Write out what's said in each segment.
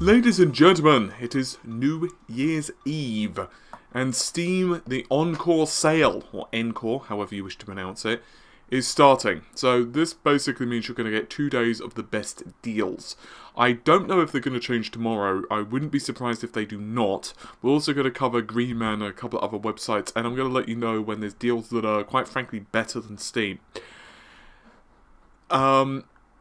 Ladies and gentlemen, it is New Year's Eve, and Steam, the Encore sale, or Encore, however you wish to pronounce it, is starting. So this basically means you're going to get 2 days of the best deals. I don't know if they're going to change tomorrow. I wouldn't be surprised if they do not. We're also going to cover GreenMan and a couple of other websites, and I'm going to let you know when there's deals that are, quite frankly, better than Steam.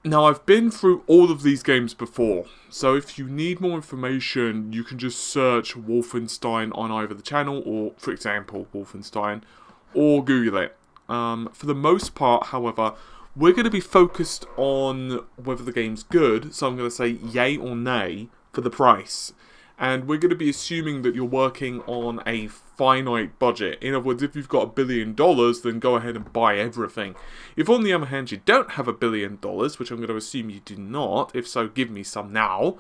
Now, I've been through all of these games before, so if you need more information, you can just search Wolfenstein on either the channel, or, for example, Wolfenstein, or Google it. For the most part, however, we're going to be focused on whether the game's good, so I'm going to say yay or nay for the price. And we're going to be assuming that you're working on a finite budget. In other words, if you've got $1 billion, then go ahead and buy everything. If on the other hand you don't have $1 billion, which I'm going to assume you do not, if so give me some now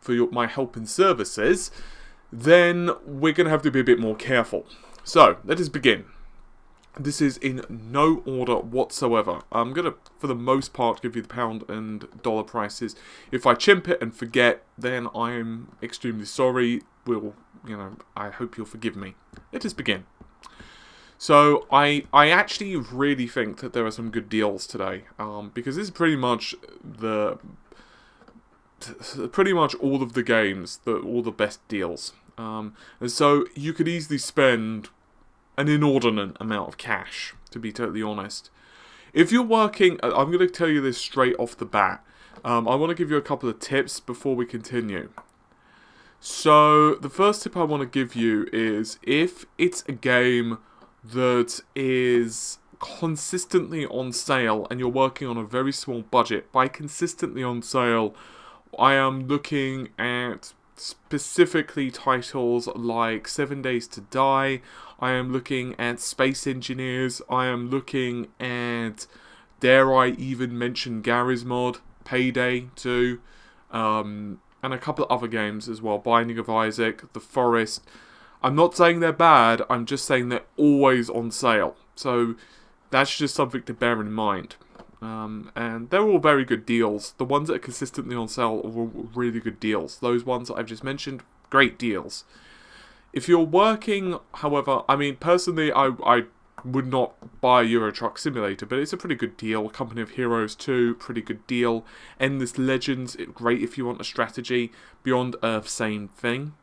for my help and services, then we're going to have to be a bit more careful. So, let us begin. This is in no order whatsoever. I'm going to, for the most part, give you the pound and dollar prices. If I chimp it and forget, then I'm extremely sorry. I hope you'll forgive me. Let us begin. So, I actually really think that there are some good deals today. Because this is pretty much all of the games, all the best deals. And so, you could easily spend an inordinate amount of cash, to be totally honest. If you're working, I'm going to tell you this straight off the bat. I want to give you a couple of tips before we continue. So, the first tip I want to give you is, if it's a game that is consistently on sale and you're working on a very small budget, by consistently on sale, I am looking at specifically titles like 7 Days to Die. I am looking at Space Engineers. I am looking at, dare I even mention Garry's Mod, Payday 2, and a couple of other games as well, Binding of Isaac, The Forest. I'm not saying they're bad, I'm just saying they're always on sale. So that's just something to bear in mind. And they're all very good deals. The ones that are consistently on sale are all really good deals. Those ones that I've just mentioned, great deals. If you're working, however, I mean, personally, I would not buy a Euro Truck Simulator, but it's a pretty good deal. Company of Heroes 2, pretty good deal. Endless Legends, great if you want a strategy. Beyond Earth, same thing.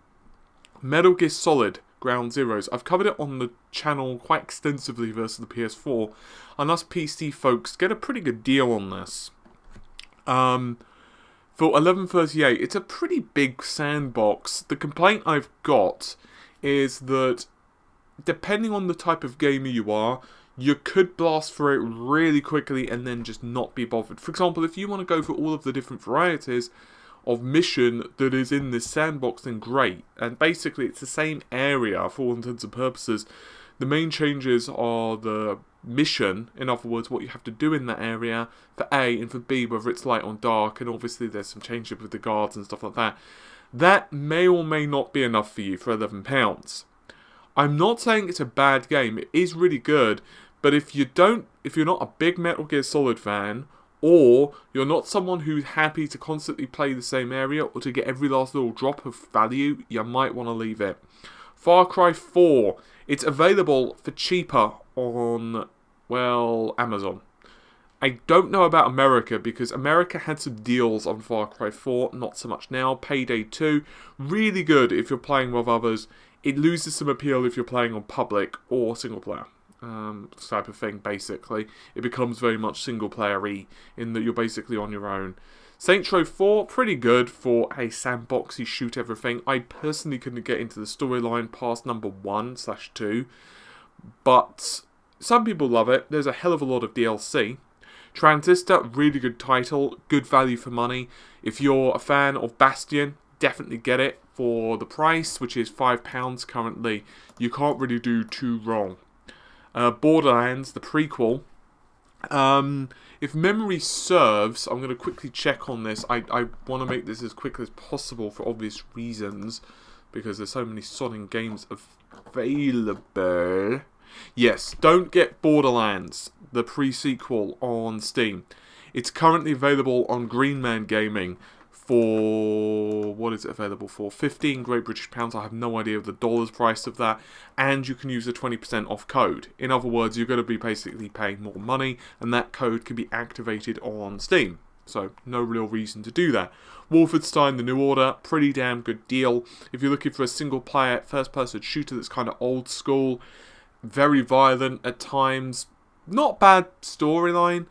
Metal Gear Solid, Ground Zeroes. I've covered it on the channel quite extensively versus the PS4, and us PC folks get a pretty good deal on this. For $11.38, it's a pretty big sandbox. The complaint I've got is that, depending on the type of gamer you are, you could blast through it really quickly and then just not be bothered. For example, if you want to go for all of the different varieties of mission that is in this sandbox, then great. And basically it's the same area for all intents and purposes. The main changes are the mission, in other words, what you have to do in that area, for A, and for B, whether it's light or dark, and obviously there's some changes with the guards and stuff like that. That may or may not be enough for you for £11. I'm not saying it's a bad game, it is really good, but if you're not a big Metal Gear Solid fan, or you're not someone who's happy to constantly play the same area or to get every last little drop of value, you might want to leave it. Far Cry 4, it's available for cheaper on, well, Amazon. I don't know about America, because America had some deals on Far Cry 4, not so much now. Payday 2, really good if you're playing with others. It loses some appeal if you're playing on public or single player. Type of thing, basically. It becomes very much single-player-y, in that you're basically on your own. Saints Row 4, pretty good for a sandboxy shoot everything. I personally couldn't get into the storyline past number 1/2, but some people love it. There's a hell of a lot of DLC. Transistor, really good title, good value for money. If you're a fan of Bastion, definitely get it for the price, which is £5 currently. You can't really do too wrong. Borderlands, the prequel. If memory serves, I'm going to quickly check on this. I want to make this as quick as possible for obvious reasons, because there's so many sodding games available. Yes, don't get Borderlands, the pre-sequel, on Steam. It's currently available on GreenManGaming for, what is it available for? 15 Great British Pounds. I have no idea of the dollar's price of that. And you can use a 20% off code. In other words, you're going to be basically paying more money, and that code can be activated on Steam. So, no real reason to do that. Wolfenstein: The New Order, pretty damn good deal. If you're looking for a single-player, first-person shooter that's kind of old school, very violent at times, not bad storyline.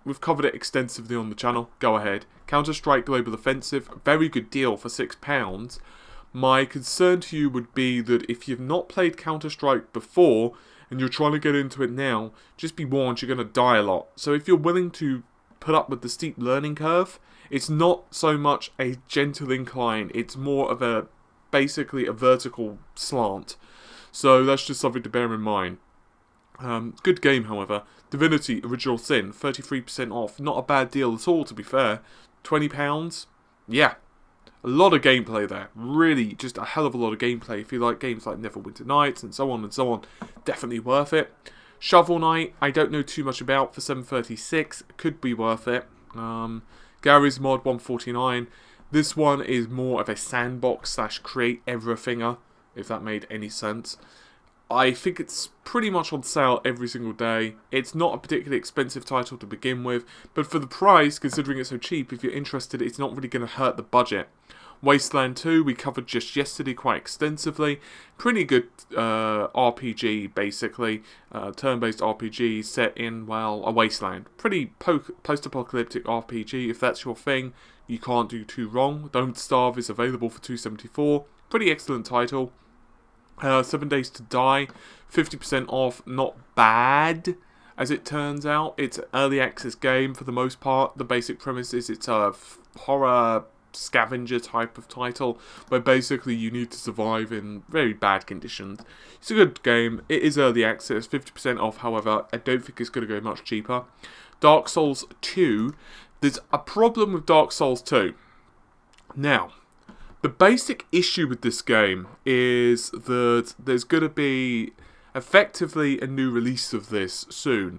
We've covered it extensively on the channel. Go ahead. CounterStrike Global Offensive, very good deal for £6. My concern to you would be that if you've not played CounterStrike before and you're trying to get into it now, just be warned, you're going to die a lot. So if you're willing to put up with the steep learning curve, it's not so much a gentle incline, it's more of a basically a vertical slant. So that's just something to bear in mind. Good game, however. Divinity Original Sin, 33% off. Not a bad deal at all, to be fair. £20? Yeah. A lot of gameplay there. Really, just a hell of a lot of gameplay. If you like games like Neverwinter Nights and so on and so on, definitely worth it. Shovel Knight, I don't know too much about for $7.36. Could be worth it. Gary's Mod, $1.49. This one is more of a sandbox / create everythinger, if that made any sense. I think it's pretty much on sale every single day. It's not a particularly expensive title to begin with, but for the price, considering it's so cheap, if you're interested, it's not really going to hurt the budget. Wasteland 2, we covered just yesterday quite extensively. Pretty good RPG, basically. Turn-based RPG set in, well, a wasteland. Pretty post-apocalyptic RPG. If that's your thing, you can't do too wrong. Don't Starve is available for $2.74. Pretty excellent title. 7 Days to Die, 50% off. Not bad, as it turns out. It's an early access game for the most part. The basic premise is it's a horror scavenger type of title where basically you need to survive in very bad conditions. It's a good game. It is early access, 50% off. However, I don't think it's going to go much cheaper. Dark Souls 2. There's a problem with Dark Souls 2. Now, the basic issue with this game is that there's going to be effectively a new release of this soon.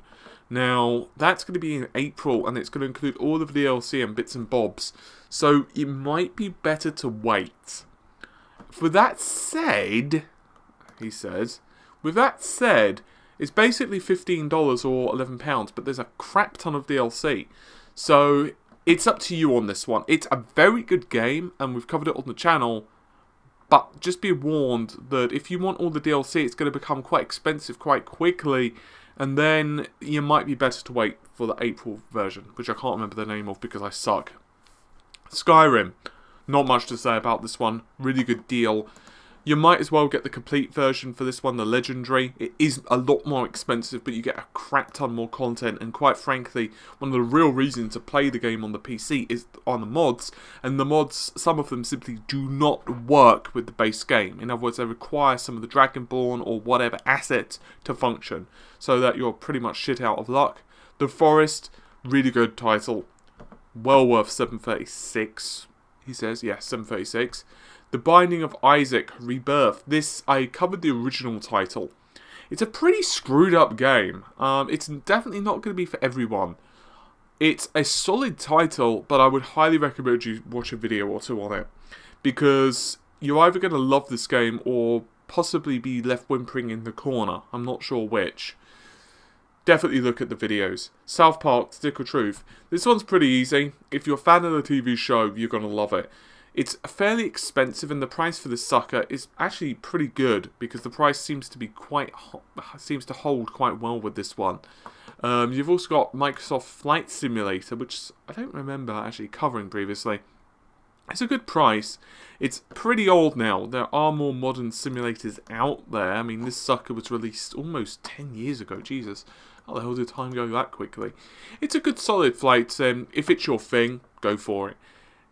Now, that's going to be in April, and it's going to include all of the DLC and bits and bobs. So, it might be better to wait. For that said, he says, with that said, it's basically $15 or £11, but there's a crap ton of DLC. So, it's up to you on this one. It's a very good game, and we've covered it on the channel. But just be warned that if you want all the DLC, it's going to become quite expensive quite quickly. And then you might be better to wait for the April version, which I can't remember the name of because I suck. Skyrim. Not much to say about this one. Really good deal. You might as well get the complete version for this one, the Legendary. It is a lot more expensive, but you get a crap ton more content. And quite frankly, one of the real reasons to play the game on the PC is on the mods. And the mods, some of them simply do not work with the base game. In other words, they require some of the Dragonborn or whatever assets to function. So that you're pretty much shit out of luck. The Forest, really good title. Well worth $7.36, he says. Yeah, $7.36. The Binding of Isaac Rebirth. This, I covered the original title. It's a pretty screwed up game. It's definitely not going to be for everyone. It's a solid title, but I would highly recommend you watch a video or two on it. Because you're either going to love this game or possibly be left whimpering in the corner. I'm not sure which. Definitely look at the videos. South Park, Stick or Truth. This one's pretty easy. If you're a fan of the TV show, you're going to love it. It's fairly expensive, and the price for this sucker is actually pretty good because the price seems to hold quite well with this one. You've also got Microsoft Flight Simulator, which I don't remember actually covering previously. It's a good price. It's pretty old now. There are more modern simulators out there. I mean, this sucker was released almost 10 years ago. Jesus, how the hell did time go that quickly? It's a good solid flight sim. If it's your thing, go for it.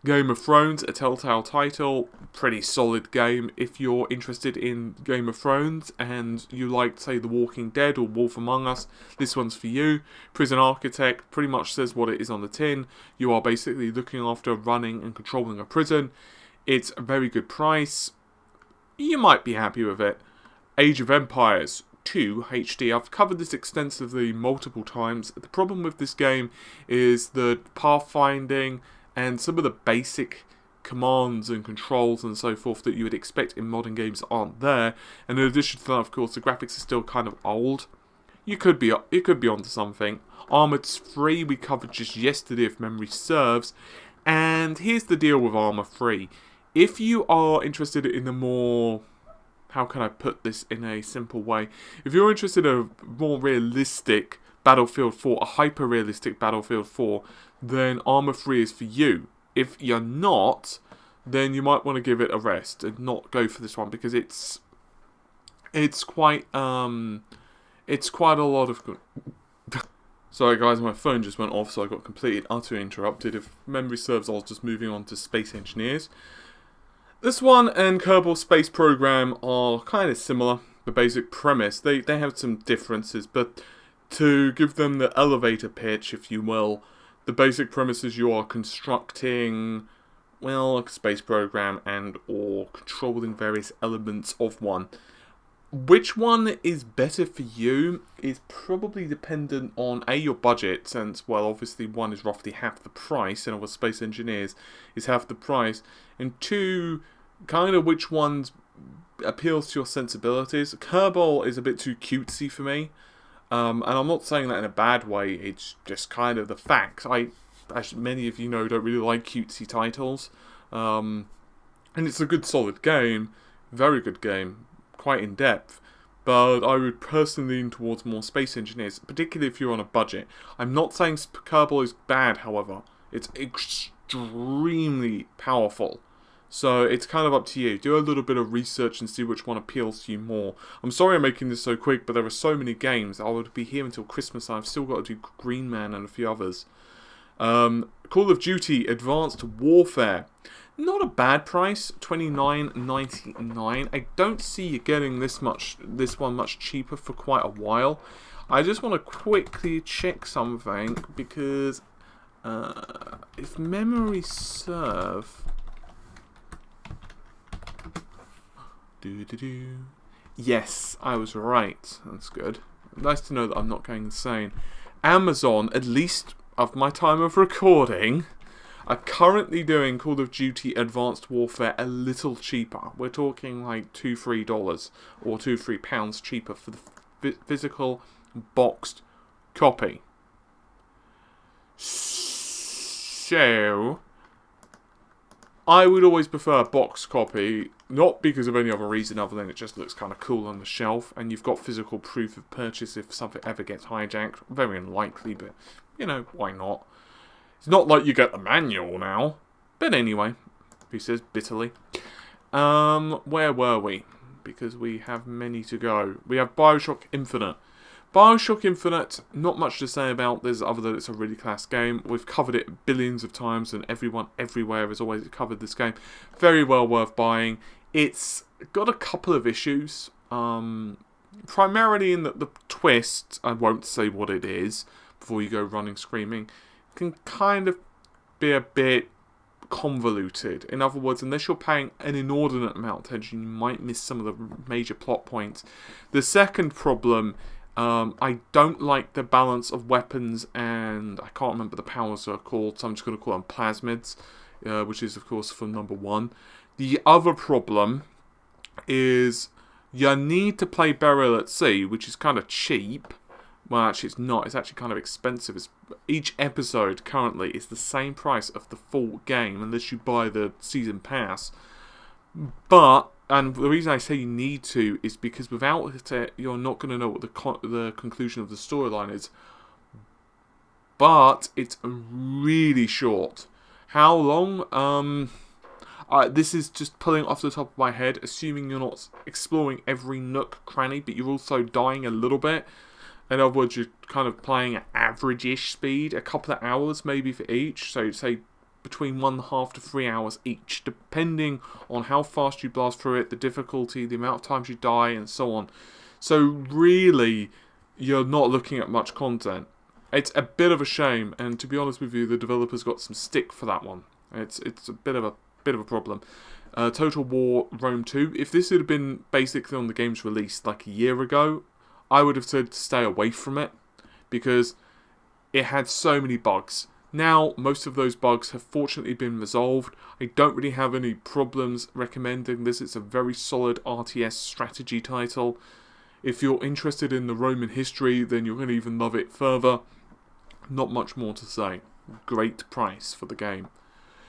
Game of Thrones, a Telltale title, pretty solid game. If you're interested in Game of Thrones and you like, say, The Walking Dead or Wolf Among Us, this one's for you. Prison Architect pretty much says what it is on the tin. You are basically looking after running and controlling a prison. It's a very good price. You might be happy with it. Age of Empires 2 HD. I've covered this extensively multiple times. The problem with this game is that pathfinding and some of the basic commands and controls and so forth that you would expect in modern games aren't there. And in addition to that, of course, the graphics are still kind of old. It could be onto something. Armored's free, we covered just yesterday if memory serves. And here's the deal with Armor free. If you are interested in a more, how can I put this in a simple way? If you're interested in a more realistic Battlefield 4, a hyper-realistic Battlefield 4, then Armor free is for you. If you're not, then you might want to give it a rest and not go for this one, because it's quite a lot of good. Sorry guys, my phone just went off, so I got completely utterly interrupted. If memory serves, I was just moving on to Space Engineers. This one and Kerbal Space Program are kind of similar. The basic premise, they have some differences, but to give them the elevator pitch, if you will, the basic premise is you are constructing, well, a space program and or controlling various elements of one. Which one is better for you is probably dependent on A, your budget, since, well, obviously one is roughly half the price, and with Space Engineers is half the price, and two, kind of which one appeals to your sensibilities. Kerbal is a bit too cutesy for me, and I'm not saying that in a bad way, it's just kind of the fact. As many of you know, don't really like cutesy titles, and it's a good solid game, very good game, quite in depth, but I would personally lean towards more Space Engineers, particularly if you're on a budget. I'm not saying Kerbal is bad, however. It's extremely powerful, so it's kind of up to you. Do a little bit of research and see which one appeals to you more. I'm sorry I'm making this so quick, but there are so many games. I would be here until Christmas. I've still got to do Green Man and a few others. Call of Duty Advanced Warfare. Not a bad price, $29.99. I don't see you getting this one much cheaper for quite a while. I just want to quickly check something, because if memory serve, yes, I was right. That's good. Nice to know that I'm not going insane. Amazon, at least of my time of recording, are currently doing Call of Duty Advanced Warfare a little cheaper. We're talking like $2-3 or £2-3 cheaper for the physical boxed copy. So I would always prefer a boxed copy, not because of any other reason other than it just looks kind of cool on the shelf, and you've got physical proof of purchase if something ever gets hijacked. Very unlikely, but you know, why not? It's not like you get the manual now. But anyway, he says bitterly. Where were we? Because we have many to go. We have Bioshock Infinite. Bioshock Infinite, not much to say about this other than it's a really class game. We've covered it billions of times, and everyone everywhere has always covered this game. Very well worth buying. It's got a couple of issues. Primarily in the twist, I won't say what it is before you go running screaming, can kind of be a bit convoluted. In other words, unless you're paying an inordinate amount of attention, you might miss some of the major plot points. The second problem, I don't like the balance of weapons, and I can't remember the powers are called, so I'm just going to call them plasmids, which is of course from number 1. The other problem is you need to play Burial at Sea, which is kind of cheap. Well, actually it's not. It's actually kind of expensive. Each episode currently is the same price of the full game, unless you buy the season pass. But, and the reason I say you need to is because without it, you're not going to know what the conclusion of the storyline is. But it's really short. How long? This is just pulling off the top of my head, assuming you're not exploring every nook, cranny, but you're also dying a little bit. In other words, you're kind of playing at average-ish speed, a couple of hours maybe for each, so say between 1.5 to 3 hours each, depending on how fast you blast through it, the difficulty, the amount of times you die, and so on. So really, you're not looking at much content. It's a bit of a shame, and to be honest with you, the developers got some stick for that one. It's a bit of a problem. Total War Rome 2, if this had been basically on the game's release like a year ago, I would have said to stay away from it, because it had so many bugs. Now, most of those bugs have fortunately been resolved. I don't really have any problems recommending this. It's a very solid RTS strategy title. If you're interested in the Roman history, then you're going to even love it further. Not much more to say. Great price for the game.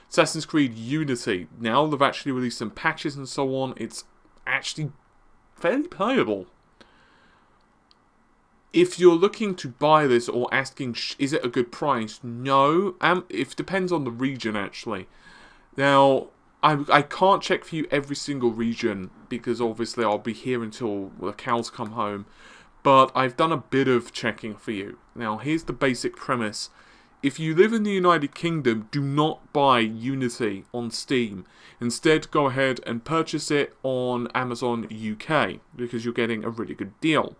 Assassin's Creed Unity. Now they've actually released some patches and so on. It's actually fairly playable. If you're looking to buy this or asking, is it a good price? No. It depends on the region, actually. Now, I can't check for you every single region, because obviously I'll be here until the cows come home. But I've done a bit of checking for you. Now, here's the basic premise. If you live in the United Kingdom, do not buy Unity on Steam. Instead, go ahead and purchase it on Amazon UK, because you're getting a really good deal.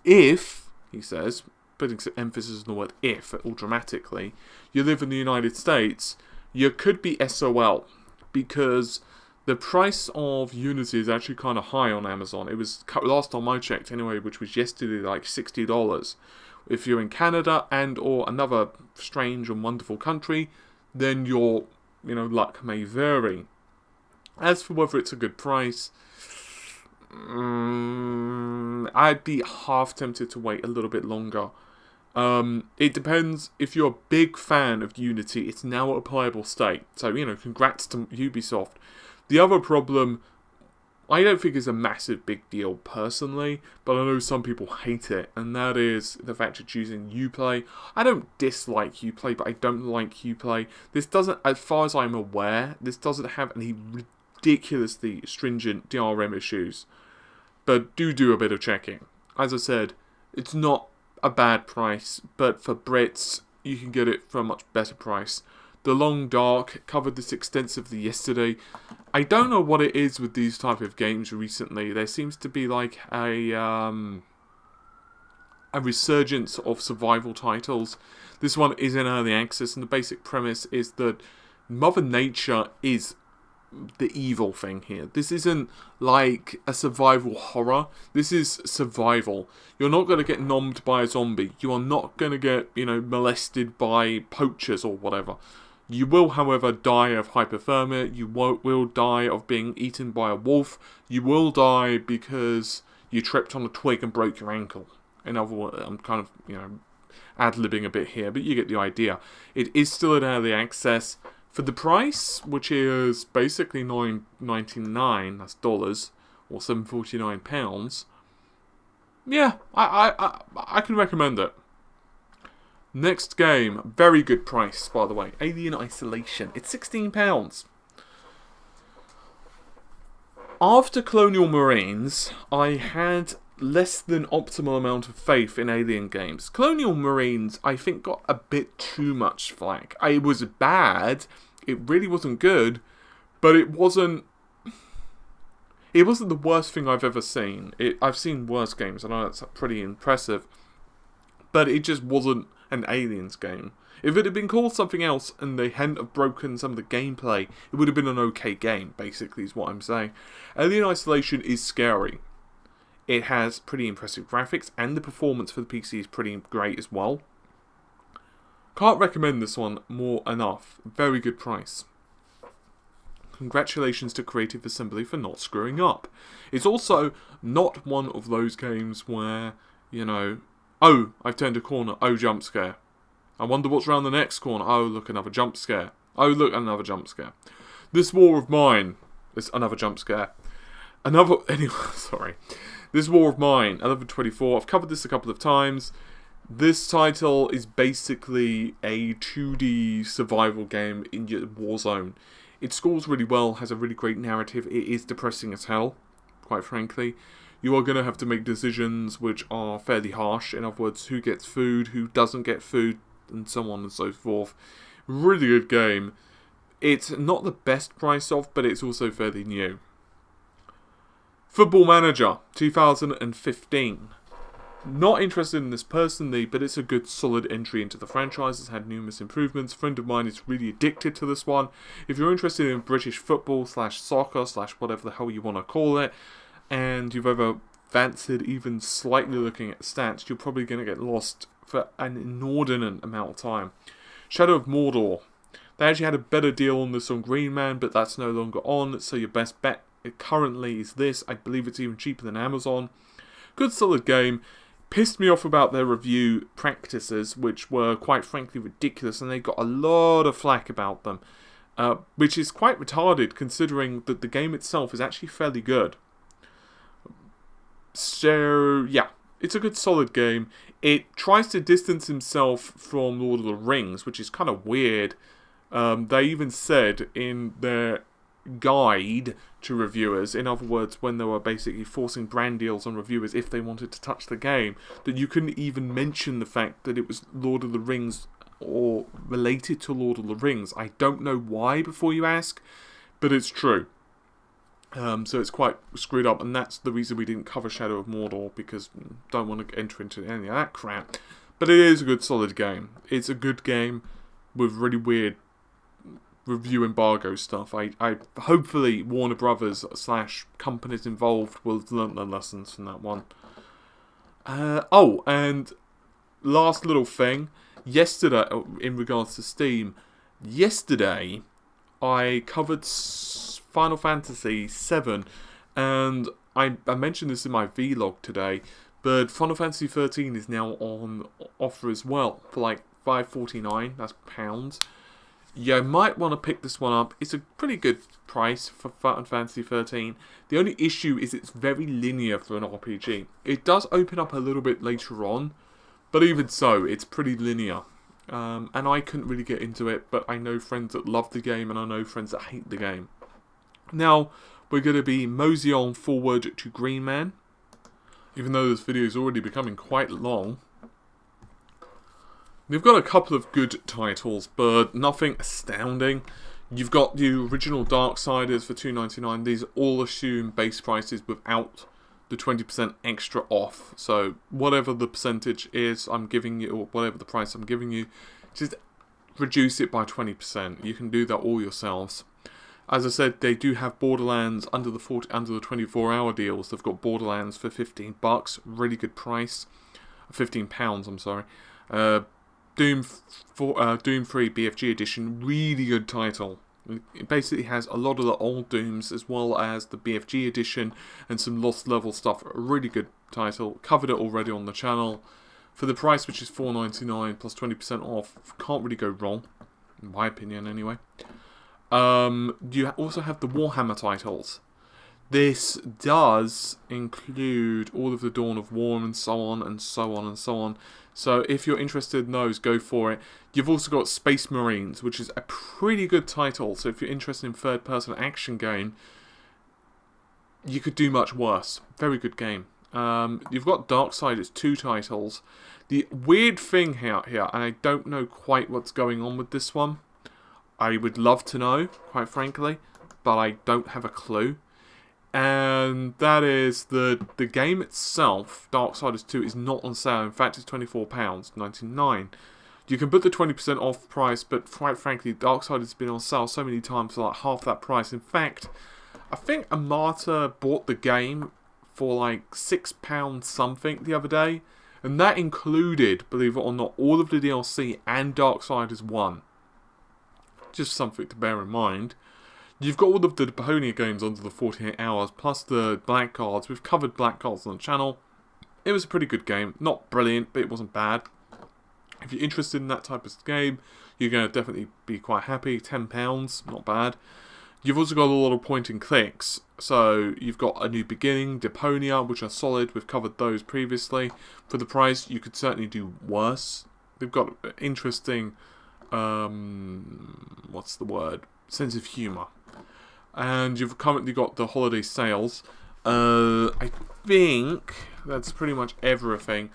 If, he says, putting some emphasis on the word if, all dramatically, you live in the United States, you could be SOL, because the price of Unity is actually kind of high on Amazon. It was, last time I checked anyway, which was yesterday, like $60. If you're in Canada and or another strange and wonderful country, then your, luck may vary. As for whether it's a good price, I'd be half tempted to wait a little bit longer. It depends. If you're a big fan of Unity, it's now at a playable state. So, congrats to Ubisoft. The other problem, I don't think is a massive big deal personally, but I know some people hate it, and that is the fact it's using Uplay. I don't dislike Uplay, but I don't like Uplay. This doesn't, as far as I'm aware, this doesn't have any ridiculously stringent DRM issues. But do a bit of checking. As I said, it's not a bad price, but for Brits, you can get it for a much better price. The Long Dark covered this extensively yesterday. I don't know what it is with these type of games recently. There seems to be like a resurgence of survival titles. This one is in early access, and the basic premise is that Mother Nature is the evil thing here. This isn't like a survival horror. This is survival. You're not going to get nommed by a zombie. You are not going to get, molested by poachers or whatever. You will, however, die of hypothermia. You will die of being eaten by a wolf. You will die because you tripped on a twig and broke your ankle. In other words, I'm kind of, ad-libbing a bit here, but you get the idea. It is still in early access. For the price, which is basically $9.99, that's dollars, or £7.49, yeah, I can recommend it. Next game, very good price, by the way, Alien Isolation. It's £16. After Colonial Marines, I had less than optimal amount of faith in Alien games. Colonial Marines, I think, got a bit too much flack. It was bad. It really wasn't good, but it wasn't the worst thing I've ever seen. I've seen worse games, I know that's pretty impressive, but it just wasn't an Aliens game. If it had been called something else and they hadn't have broken some of the gameplay, it would have been an okay game, basically, is what I'm saying. Alien Isolation is scary. It has pretty impressive graphics, and the performance for the PC is pretty great as well. Can't recommend this one more enough. Very good price. Congratulations to Creative Assembly for not screwing up. It's also not one of those games where, oh, I've turned a corner, oh, jump scare. I wonder what's around the next corner, oh, look, another jump scare. Oh, look, another jump scare. This War of Mine is another jump scare. Anyway, sorry. This War of Mine, 11/24, I've covered this a couple of times. This title is basically a 2D survival game in your war zone. It scores really well, has a really great narrative. It is depressing as hell, quite frankly. You are going to have to make decisions which are fairly harsh. In other words, who gets food, who doesn't get food, and so on and so forth. Really good game. It's not the best price off, but it's also fairly new. Football Manager 2015. Not interested in this personally, but it's a good solid entry into the franchise. It's had numerous improvements. A friend of mine is really addicted to this one. If you're interested in British football / soccer / whatever the hell you want to call it, and you've ever fancied even slightly looking at stats, you're probably going to get lost for an inordinate amount of time. Shadow of Mordor. They actually had a better deal on this on GreenMan, but that's no longer on, so your best bet currently is this. I believe it's even cheaper than Amazon. Good solid game. Pissed me off about their review practices, which were quite frankly ridiculous, and they got a lot of flack about them, which is quite retarded considering that the game itself is actually fairly good. So, yeah, it's a good solid game. It tries to distance himself from Lord of the Rings, which is kind of weird. They even said in their guide to reviewers, in other words, when they were basically forcing brand deals on reviewers if they wanted to touch the game, that you couldn't even mention the fact that it was Lord of the Rings or related to Lord of the Rings. I don't know why, before you ask, but it's true. So it's quite screwed up, and that's the reason we didn't cover Shadow of Mordor, because don't want to enter into any of that crap. But it is a good solid game. It's a good game with really weird review embargo stuff. I hopefully Warner Brothers / companies involved will have learnt their lessons from that one. Oh, and last little thing. Yesterday, in regards to Steam, yesterday I covered Final Fantasy VII, and I mentioned this in my vlog today, but Final Fantasy 13 is now on offer as well for like £5.49. That's pounds. You might want to pick this one up. It's a pretty good price for Final Fantasy 13. The only issue is it's very linear for an RPG. It does open up a little bit later on, but even so, it's pretty linear. And I couldn't really get into it, but I know friends that love the game, and I know friends that hate the game. Now, we're going to be moseying forward to GreenMan, even though this video is already becoming quite long. We've got a couple of good titles, but nothing astounding. You've got the original Darksiders for $2.99. These all assume base prices without the 20% extra off. So whatever the percentage is I'm giving you, or whatever the price I'm giving you, just reduce it by 20%. You can do that all yourselves. As I said, they do have Borderlands under the 24-hour deals. They've got Borderlands for $15, really good price. £15, I'm sorry. Doom 3 BFG edition, really good title. It basically has a lot of the old Dooms as well as the BFG edition and some Lost Level stuff. A really good title. Covered it already on the channel. For the price, which is $4.99 plus 20% off, can't really go wrong, in my opinion anyway. You also have the Warhammer titles. This does include all of the Dawn of War and so on and so on and so on. So if you're interested in those, go for it. You've also got Space Marines, which is a pretty good title. So if you're interested in third-person action game, you could do much worse. Very good game. You've got Darksiders II titles. The weird thing here, and I don't know quite what's going on with this one. I would love to know, quite frankly, but I don't have a clue. And that is the game itself, Darksiders 2, is not on sale. In fact, it's £24.99. You can put the 20% off price, but quite frankly, Darksiders has been on sale so many times for like half that price. In fact, I think Amata bought the game for like £6 something the other day, and that included, believe it or not, all of the DLC and Darksiders 1. Just something to bear in mind. You've got all of the Bonilla games under the 48 hours, plus the Blackguards. We've covered Blackguards on the channel. It was a pretty good game. Not brilliant, but it wasn't bad. If you're interested in that type of game, you're going to definitely be quite happy. £10, not bad. You've also got a lot of point and clicks. So you've got A New Beginning, Deponia, which are solid. We've covered those previously. For the price, you could certainly do worse. They've got interesting, what's the word? Sense of humour. And you've currently got the holiday sales. I think that's pretty much everything.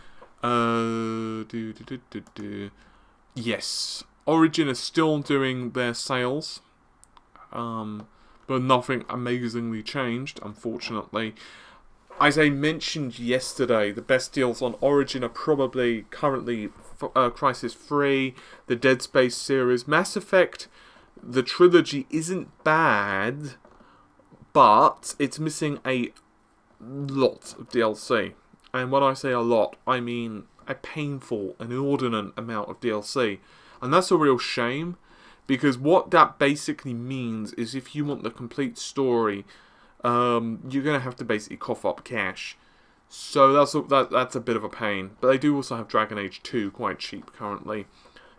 Yes, Origin is still doing their sales, but nothing amazingly changed, unfortunately. As I mentioned yesterday, the best deals on Origin are probably currently Crysis 3, the Dead Space series, Mass Effect. The trilogy isn't bad, but it's missing a lot of DLC. And when I say a lot, I mean a painful, an inordinate amount of DLC. And that's a real shame, because what that basically means is if you want the complete story, you're going to have to basically cough up cash. So that's a bit of a pain. But they do also have Dragon Age 2 quite cheap currently.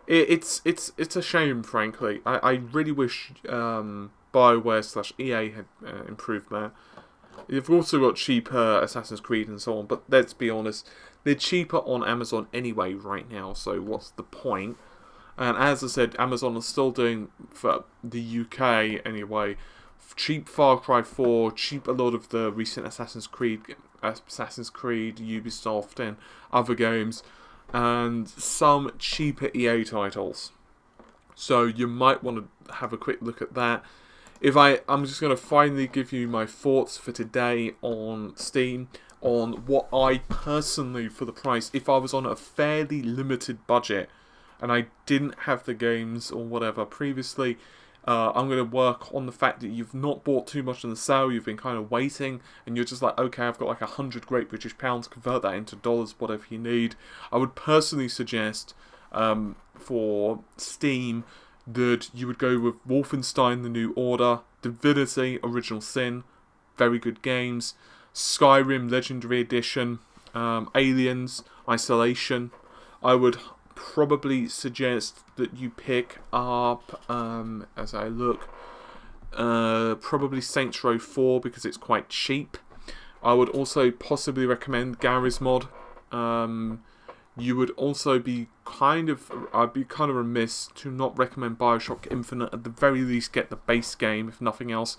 It's a shame, frankly. I really wish BioWare/EA had improved that. You've also got cheaper Assassin's Creed and so on, but let's be honest, they're cheaper on Amazon anyway right now, so what's the point? And as I said, Amazon is still doing, for the UK anyway, cheap Far Cry 4, cheap a lot of the recent Assassin's Creed, Ubisoft and other games, and some cheaper EA titles. So you might want to have a quick look at that. I'm just going to finally give you my thoughts for today on Steam, on what I personally, for the price, if I was on a fairly limited budget, and I didn't have the games or whatever previously, I'm going to work on the fact that you've not bought too much on the sale, you've been kind of waiting, and you're just like, okay, I've got like 100 Great British Pounds, convert that into dollars, whatever you need. I would personally suggest, for Steam, that you would go with Wolfenstein: The New Order, Divinity Original Sin, very good games, Skyrim Legendary Edition, Aliens, Isolation. I would probably suggest that you pick up, as I look, probably Saints Row 4 because it's quite cheap. I would also possibly recommend Garry's Mod. You would also be I'd be kind of remiss to not recommend BioShock Infinite. At the very least, get the base game, if nothing else.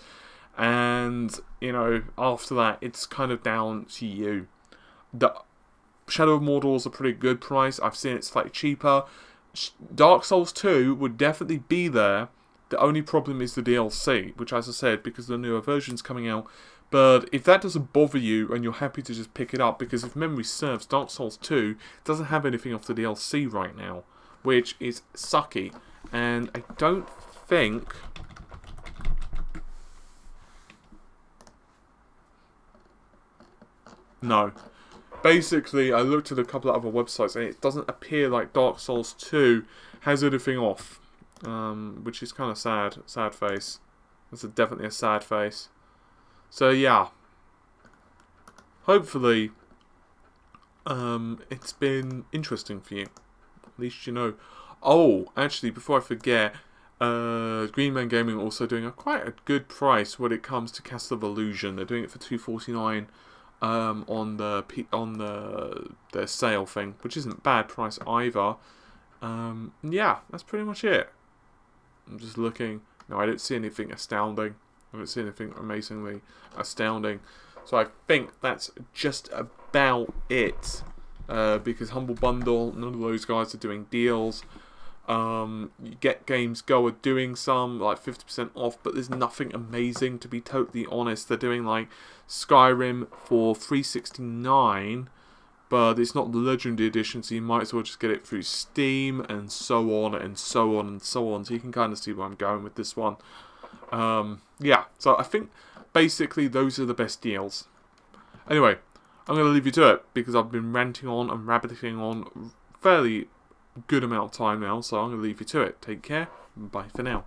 And, you know, after that, it's kind of down to you. The Shadow of Mordor is a pretty good price. I've seen it slightly cheaper. Dark Souls 2 would definitely be there. The only problem is the DLC, which, as I said, because the newer version's coming out. But if that doesn't bother you and you're happy to just pick it up, because if memory serves, Dark Souls 2 doesn't have anything off the DLC right now, which is sucky. And I don't think... No. Basically, I looked at a couple of other websites and it doesn't appear like Dark Souls 2 has anything off. Which is kind of sad. Sad face. That's definitely a sad face. So yeah, hopefully it's been interesting for you. At least you know. Oh, actually, before I forget, GreenManGaming are also doing quite a good price when it comes to Castle of Illusion. They're doing it for $2.49 on their sale thing, which isn't a bad price either. Yeah, that's pretty much it. I'm just looking. No, I don't see anything astounding. I haven't seen anything amazingly astounding. So I think that's just about it. Because Humble Bundle, none of those guys are doing deals. Get Games Go are doing some, like 50% off, but there's nothing amazing, to be totally honest. They're doing like Skyrim for $3.69, but it's not the Legendary Edition, so you might as well just get it through Steam, and so on, and so on, and so on. So you can kind of see where I'm going with this one. Yeah, so I think basically those are the best deals. Anyway, I'm going to leave you to it because I've been ranting on and rabbiting on fairly good amount of time now, so I'm going to leave you to it. Take care. Bye for now.